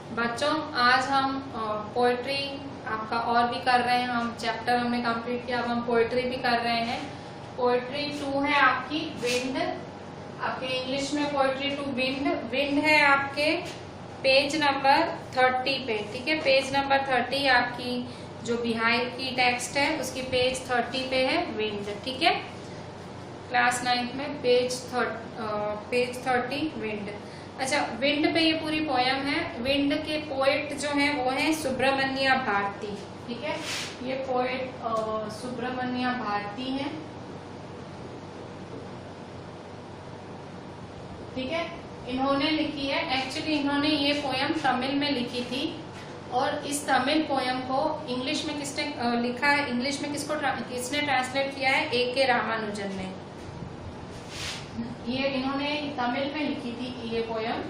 बच्चों आज हम पोएट्री आपका और भी कर रहे हैं। हम चैप्टर हमने कंप्लीट किया, अब हम पोएट्री भी कर रहे हैं। पोएट्री 2 है आपकी विंड, आपके इंग्लिश में पोएट्री 2 विंड। विंड है आपके पेज नंबर 30 पे, ठीक है। पेज नंबर 30 आपकी जो बिहाइंड की टेक्स्ट है उसकी पेज 30 पे है विंड, ठीक है। क्लास 9th में पेज 30 विंड। अच्छा, विंड पे ये पूरी पोयम है। विंड के पोएट जो हैं वो हैं सुब्रमण्या भारती, ठीक है। ये पोएट सुब्रमण्या भारती हैं, ठीक है। इन्होंने लिखी है, एक्चुअली इन्होंने ये पोयम तमिल में लिखी थी और इस तमिल पोयम को इंग्लिश में किसने लिखा है, इंग्लिश में किसने ट्रांसलेट किया है? A.K. रामानुजन ने। ये इन्होंने तमिल में लिखी थी ये पोयम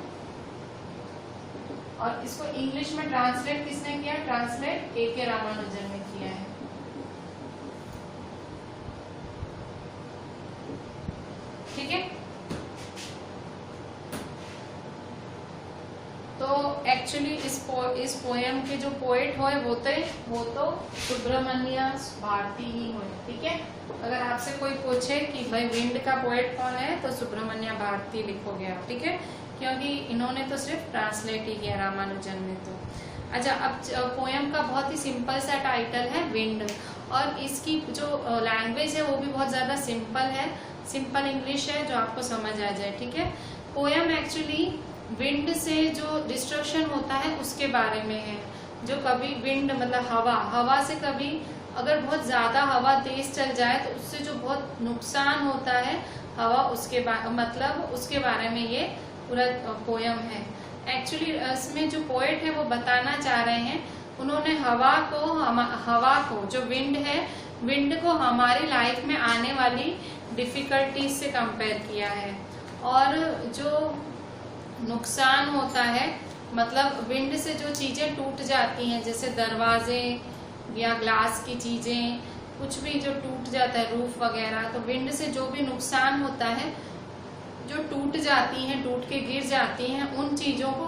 और इसको इंग्लिश में ट्रांसलेट किसने किया? Translate A.K. रामानुजन ने किया है, ठीक है। तो एक्चुअली इस पोयम के जो पोएट हो वो तो सुब्रमण्या भारती ही हो, ठीक है। अगर आपसे कोई पूछे कि भाई विंड का पोएट कौन है तो सुब्रमण्या भारती लिखोगे आप, ठीक है, क्योंकि इन्होंने तो सिर्फ ट्रांसलेट ही किया रामानुजन ने तो। अच्छा, अब पोयम का बहुत ही सिंपल सा टाइटल है विंड और इसकी जो लैंग्वेज है वो भी बहुत ज्यादा सिंपल है, सिंपल इंग्लिश है जो आपको समझ आ जाए, ठीक है। पोयम एक्चुअली विंड से जो डिस्ट्रक्शन होता है उसके बारे में है। जो कभी विंड मतलब हवा से कभी अगर बहुत ज्यादा हवा तेज चल जाए तो उससे जो बहुत नुकसान होता है हवा उसके बारे में ये पूरा पोयम है। एक्चुअली इसमें जो पोएट है वो बताना चाह रहे हैं, उन्होंने हवा को जो विंड है, विंड को हमारी लाइफ में आने वाली डिफिकल्टीज से कंपेयर किया है। और जो नुकसान होता है मतलब विंड से जो चीजें टूट जाती हैं जैसे दरवाजे या ग्लास की चीजें, कुछ भी जो टूट जाता है रूफ वगैरह, तो विंड से जो भी नुकसान होता है, जो टूट जाती हैं, टूट के गिर जाती हैं, उन चीजों को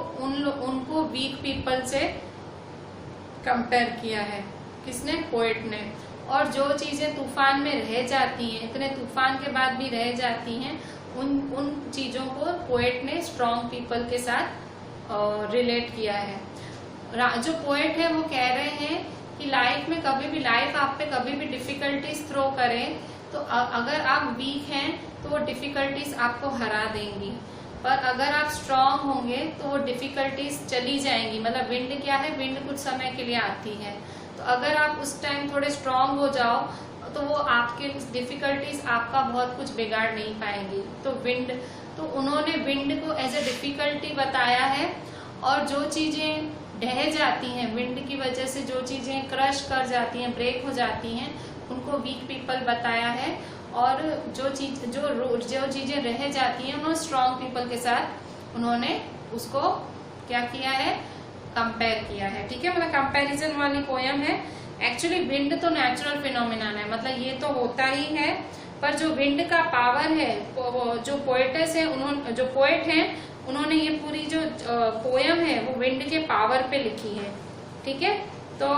उनको वीक पीपल से कंपेयर किया है। किसने? पोएट ने। और जो चीजें तूफान में रह जाती हैं, इतने तूफान के बाद भी रह जाती हैं, उन चीजों को पोएट ने स्ट्रॉन्ग पीपल के साथ रिलेट किया है। जो पोएट है वो कह रहे हैं कि लाइफ में लाइफ आप पे कभी भी डिफिकल्टीज थ्रो करे तो अगर आप वीक हैं तो वो डिफिकल्टीज आपको हरा देंगी, पर अगर आप स्ट्रॉन्ग होंगे तो वो डिफिकल्टीज चली जाएंगी। मतलब विंड क्या है? विंड कुछ समय के लिए आती है, तो अगर आप उस टाइम थोड़े स्ट्रॉन्ग हो जाओ तो वो आपके डिफिकल्टीज आपका बहुत कुछ बिगाड़ नहीं पाएंगी। तो उन्होंने विंड को एज ए डिफिकल्टी बताया है। और जो चीजें ढह जाती हैं विंड की वजह से, जो चीजें क्रश कर जाती हैं, ब्रेक हो जाती हैं, उनको वीक पीपल बताया है। और जो चीजें रह जाती हैं उन्होंने स्ट्रॉन्ग पीपल के साथ उन्होंने उसको क्या किया है? कंपेयर किया है, ठीक है। मतलब कंपैरिजन वाली पोयम है। एक्चुअली विंड तो नेचुरल फिनोमिनन है, मतलब ये तो होता ही है, पर जो विंड का पावर है, जो पोएटेस है, जो पोएट हैं उन्होंने ये पूरी जो पोयम है वो विंड के पावर पे लिखी है, ठीक है। तो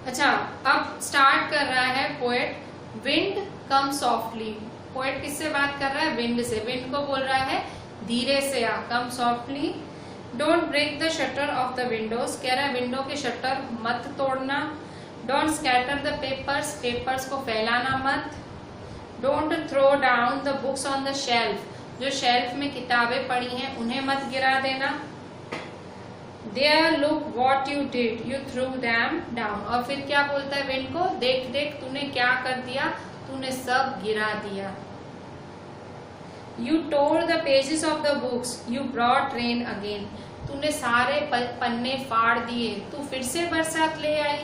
अच्छा, अब स्टार्ट कर रहा है पोएट, विंड कम सॉफ्टली। पोएट किससे बात कर रहा है? विंड से। विंड को बोल रहा है धीरे से आ, come softly. Don't break the shutter of the windows, कह रहा है विंडो के शटर मत तोड़ना। Don't scatter the papers, papers को फैलाना मत। Don't throw down the books on the shelf, जो शेल्फ में किताबें पड़ी हैं उन्हें मत गिरा देना। There look what you did, you threw them down. और फिर क्या बोलता है विंड को? देख देख तूने क्या कर दिया, तूने सब गिरा दिया। You tore the pages of the books, you brought rain again. तूने सारे पन्ने फाड़ दिए, तू फिर से बरसात ले आई।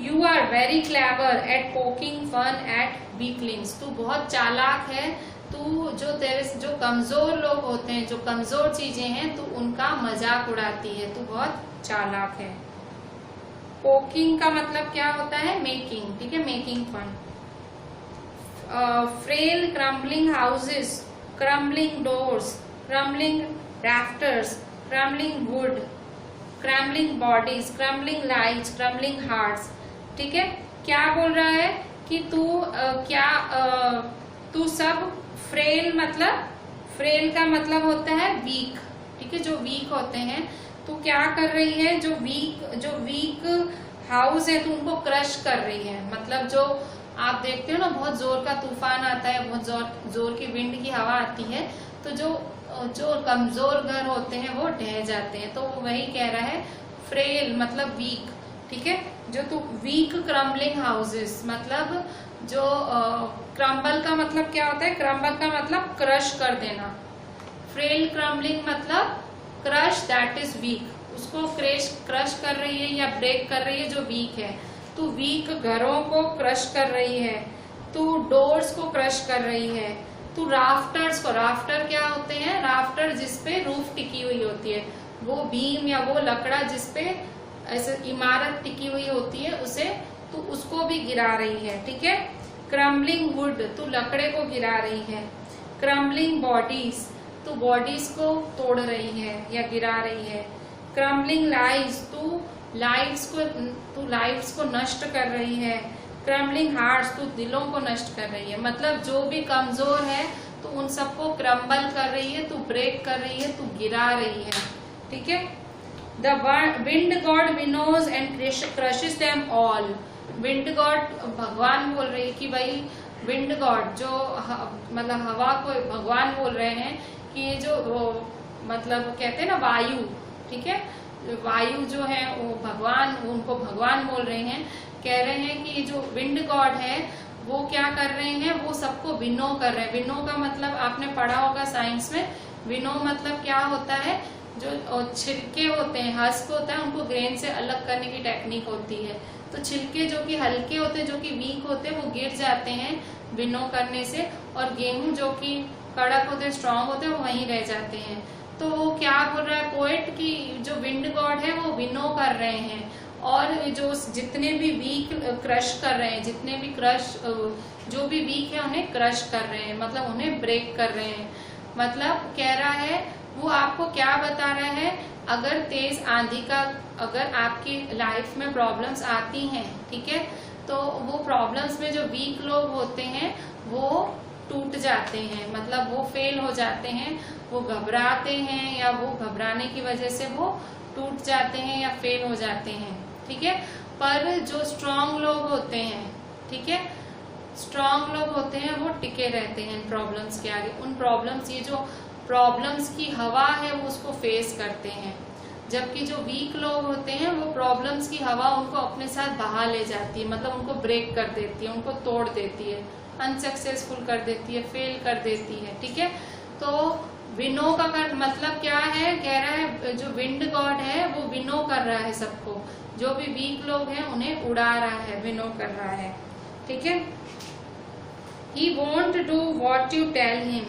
You are very clever at poking fun at weaklings. तू बहुत चालाक है, तू जो कमजोर लोग होते हैं, जो कमजोर चीजें हैं, तू उनका मजाक उड़ाती है, तू बहुत चालाक है। पोकिंग का मतलब क्या होता है? मेकिंग, ठीक है, making fun. frail crumbling houses, crumbling doors, crumbling rafters, crumbling wood, crumbling bodies, crumbling lives, crumbling hearts। ठीक है, क्या बोल रहा है कि तू सब फ्रेल, मतलब फ्रेल का मतलब होता है वीक। ठीक है, जो वीक होते हैं, तू क्या कर रही है, जो वीक हाउस है, तू उनको क्रश कर रही है। मतलब जो आप देखते हो ना, बहुत जोर का तूफान आता है, बहुत जोर की विंड की हवा आती है, तो जो कमजोर घर होते हैं वो ढह जाते हैं। तो वो वही कह रहा है, फ्रेल मतलब वीक। ठीक है, जो तू वीक क्रम्बलिंग हाउसेस, मतलब जो क्रम्बल का मतलब क्या होता है, क्रम्बल का मतलब क्रश कर देना, फ्रेल क्रम्बलिंग मतलब क्रश, दैट इज वीक। उसको क्रश कर रही है या ब्रेक कर रही है जो वीक है। तू वीक घरों को क्रश कर रही है, तू डोर्स को क्रश कर रही है, तू राफ्टर्स को, राफ्टर क्या होते हैं, राफ्टर जिसपे रूफ टिकी हुई होती है, वो बीम या वो लकड़ा जिसपे ऐसे इमारत टिकी हुई होती है, उसे तू उसको भी गिरा रही है। ठीक है, क्रम्बलिंग वुड, तू लकड़े को गिरा रही है। क्रम्बलिंग बॉडीज, तू बॉडीज को तोड़ रही है या गिरा रही है। क्रम्बलिंग लाइव्स, तू लाइव्स को नष्ट कर रही है। क्रम्बलिंग हार्ट्स, तू दिलों को नष्ट कर रही है। मतलब जो भी कमजोर है, तो उन सबको क्रम्बल कर रही है, तू ब्रेक कर रही है, तू गिरा रही है। ठीक है, the wind god winnows and crushes them all. Wind god भगवान बोल रही है कि भाई विंड गॉड, जो मतलब हवा को भगवान बोल रहे हैं कि ये जो मतलब कहते हैं ना वायु, ठीक है, वायु जो है वो भगवान, उनको भगवान बोल रहे हैं। कह रहे हैं कि जो विंड गॉड है वो क्या कर रहे हैं, वो सबको विनो कर रहे हैं। विनो का मतलब आपने पढ़ा होगा साइंस में, विनो मतलब क्या होता है, जो छिलके होते हैं, हस्क होता है, उनको ग्रेन से अलग करने की टेक्निक होती है। तो छिलके जो कि हल्के होते हैं, जो कि वीक होते हैं, वो गिर जाते हैं विनो करने से, और गेहूं जो कि कड़क होते हैं, स्ट्रांग होते हैं, वो वहीं रह जाते हैं। तो वो क्या बोल रहा है पोएट की जो विंड गॉड है वो विनो कर रहे हैं, और जो जितने भी वीक क्रश कर रहे हैं, जितने भी जो भी वीक है उन्हें क्रश कर रहे हैं, मतलब उन्हें ब्रेक कर रहे हैं। मतलब कह रहा है, वो आपको क्या बता रहा है, अगर तेज आंधी का, अगर आपकी लाइफ में प्रॉब्लम्स आती हैं, ठीक है, तो वो प्रॉब्लम्स में जो वीक लोग होते हैं वो टूट जाते हैं, मतलब वो फेल हो जाते हैं, वो घबराते हैं, या वो घबराने की वजह से वो टूट जाते हैं या फेल हो जाते हैं। ठीक है, पर जो स्ट्रांग लोग होते हैं, ठीक है, स्ट्रांग लोग होते हैं वो टिके रहते हैं प्रॉब्लम्स के आगे। उन प्रॉब्लम्स, ये जो प्रॉब्लम्स की हवा है वो उसको फेस करते हैं, जबकि जो वीक लोग होते हैं वो प्रॉब्लम्स की हवा उनको अपने साथ बहा ले जाती है, मतलब उनको ब्रेक कर देती है, उनको तोड़ देती है, अनसक्सेसफुल कर देती है, फेल कर देती है। ठीक है, तो विनो का मतलब क्या है, कह रहा है जो विंड गॉड है वो विनो कर रहा है सबको, जो भी वीक लोग हैं उन्हें उड़ा रहा है, विनो कर रहा है। ठीक है, he won't do what you tell him,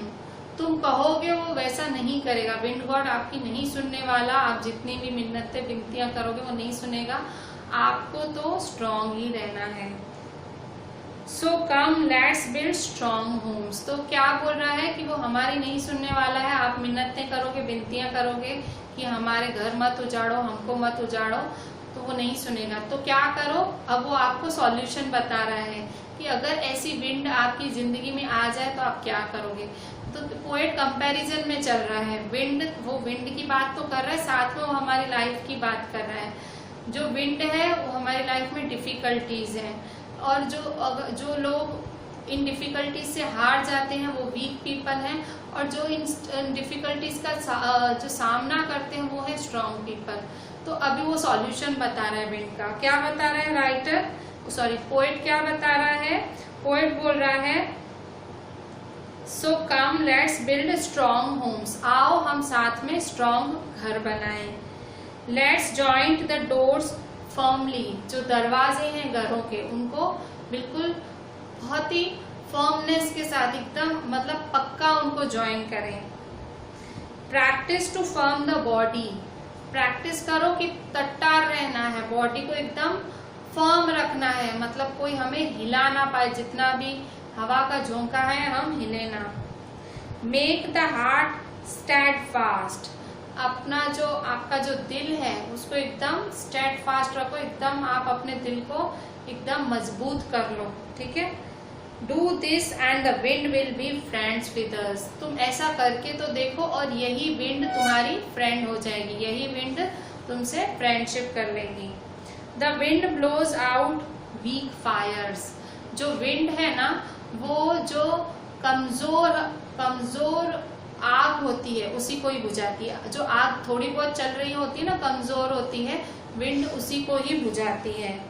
तुम कहोगे वो वैसा नहीं करेगा। विंड गॉड आपकी नहीं सुनने वाला, आप जितनी भी मिन्नतें विनतियां करोगे वो नहीं सुनेगा, आपको तो स्ट्रांग ही रहना है। So come let's build strong homes, तो क्या बोल रहा है कि वो हमारी नहीं सुनने वाला है। आप मिन्नतें करोगे, विनतियां करोगे कि हमारे घर मत उजाड़ो, हमको मत उजाड़ो, तो वो नहीं सुनेगा। तो क्या करो, अब वो आपको सॉल्यूशन बता रहा है कि अगर ऐसी विंड आपकी जिंदगी में आ जाए तो आप क्या करोगे। तो पोएट कंपैरिजन में चल रहा है, वो विंड की बात तो कर रहा है, साथ में वो हमारी लाइफ की बात कर रहा है। जो विंड है वो हमारी लाइफ में डिफिकल्टीज है, और जो लोग इन डिफिकल्टीज से हार जाते हैं वो वीक पीपल हैं, और जो इन डिफिकल्टीज का जो सामना करते हैं वो है स्ट्रांग पीपल। तो अभी वो सॉल्यूशन बता रहा है विंड का। क्या बता रहा है राइटर, सॉरी पोएट क्या बता रहा है, पोएट बोल रहा है so come let's build strong homes, आओ हम साथ में स्ट्रांग घर बनाएं। Let's joint the doors firmly, जो दरवाजे हैं घरों के उनको बिल्कुल बहुत ही फर्मनेस के साथ, एकदम मतलब पक्का उनको ज्वाइन करें। Practice to firm the body, practice करो कि तट्टार रहना है, बॉडी को एकदम फर्म रखना है, मतलब कोई हमें हिला ना पाए, जितना भी हवा का झोंका है हम हिले ना। मेक द हार्ट स्टेडफास्ट, अपना जो आपका जो दिल है उसको एकदम स्टेडफास्ट रखो, एकदम आप अपने दिल को एकदम मजबूत कर लो, ठीक है। Do this and the wind will be friends with us, तुम ऐसा करके तो देखो और यही विंड तुम्हारी फ्रेंड हो जाएगी, यही विंड तुमसे फ्रेंडशिप कर लेगी। The wind blows out weak fires, जो विंड है ना वो जो कमजोर आग होती है उसी को ही बुझाती है, जो आग थोड़ी बहुत चल रही होती है ना कमजोर होती है, विंड उसी को ही बुझाती है।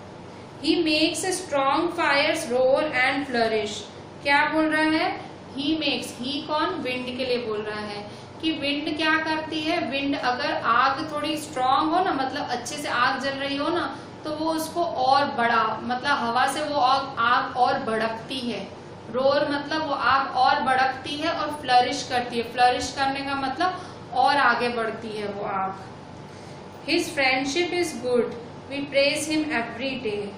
He makes strong fires roar and flourish, क्या बोल रहा है, he makes, he कौन, विंड के लिए बोल रहा है कि विंड क्या करती है, विंड अगर आग थोड़ी स्ट्रांग हो ना, मतलब अच्छे से आग जल रही हो ना, तो वो उसको और बड़ा, मतलब हवा से वो आग और भड़कती है, रोर मतलब वो आग और भड़कती है, और फ्लरिश करती है, फ्लरिश करने का मतलब और आगे बढ़ती है वो आग। His friendship is good, we praise him every day,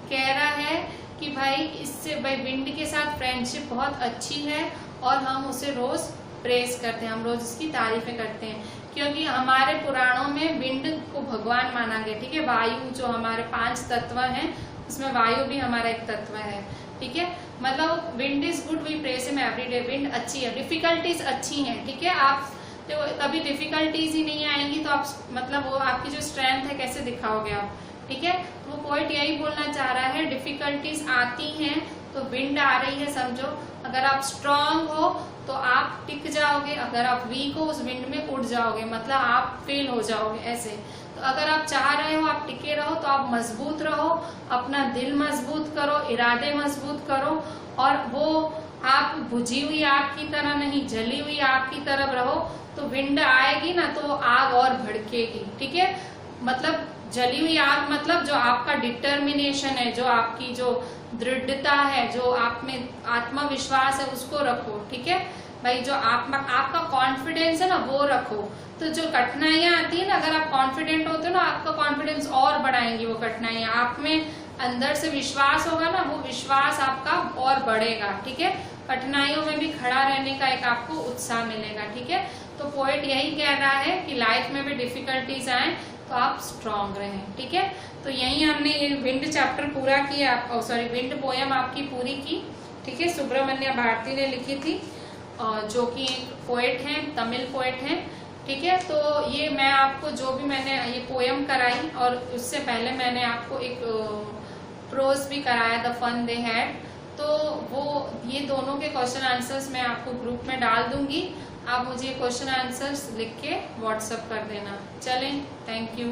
कह रहा है कि भाई इससे, भाई विंड के साथ फ्रेंडशिप बहुत अच्छी है और हम उसे रोज प्रेस करते हैं, हम रोज इसकी तारीफें करते हैं, क्योंकि हमारे पुराणों में विंड को भगवान माना गया, ठीक है। वायु जो हमारे 5 तत्व हैं उसमें वायु भी हमारा एक तत्व है, ठीक है। मतलब wind is good we press him every day, wind अच्छी है, डिफिकल्टीज अच्छी हैं, ठीक है। आप तो कभी डिफिकल्टीज ही नहीं आएंगी तो आप, मतलब वो आपकी जो स्ट्रेंथ है कैसे दिखाओगे आप, ठीक है। तो वो पोइट यही बोलना चाह रहा है, डिफिकल्टीज आती हैं तो विंड आ रही है समझो, अगर आप स्ट्रांग हो तो आप टिक जाओगे, अगर आप वीक हो उस विंड में उड़ जाओगे, मतलब आप फेल हो जाओगे ऐसे। तो अगर आप चाह रहे हो आप टिके रहो तो आप मजबूत रहो, अपना दिल मजबूत करो, इरादे मजबूत करो, और वो आप बुझी हुई आग की तरह नहीं, जली हुई आग की तरफ रहो, तो विंड आएगी ना तो आग और भड़केगी, ठीक है। मतलब जली हुई आग मतलब जो आपका डिटर्मिनेशन है, जो आपकी जो दृढ़ता है, जो आप में आत्मविश्वास है उसको रखो, ठीक है भाई। जो आपका कॉन्फिडेंस है ना वो रखो। तो जो कठिनाइयां आती है ना, अगर आप कॉन्फिडेंट होते हो ना, आपका कॉन्फिडेंस और बढ़ाएंगी वो कठिनाइयां, आप में अंदर से विश्वास होगा ना, वो विश्वास आपका और बढ़ेगा, ठीक है। कठिनाइयों में भी खड़ा रहने का एक आपको उत्साह मिलेगा, ठीक है। तो पोएट यही कह रहा है कि लाइफ में भी डिफिकल्टीज आए तो आप स्ट्रांग रहें, ठीक है। तो यही हमने ये विंड चैप्टर पूरा किया, विंड पोयम आपकी पूरी की, ठीक है। सुब्रमण्य भारती ने लिखी थी, जो कि एक पोएट हैं, तमिल पोएट हैं, ठीक है। तो ये मैं आपको जो भी मैंने ये पोयम कराई, और उससे पहले मैंने आपको एक प्रोज भी कराया, द फन दे हैड, तो वो ये दोनों के क्वेश्चन आंसर्स मैं आपको ग्रुप में डाल दूंगी, आप मुझे क्वेश्चन आंसर्स लिख के व्हाट्सएप कर देना। चलें, थैंक यू।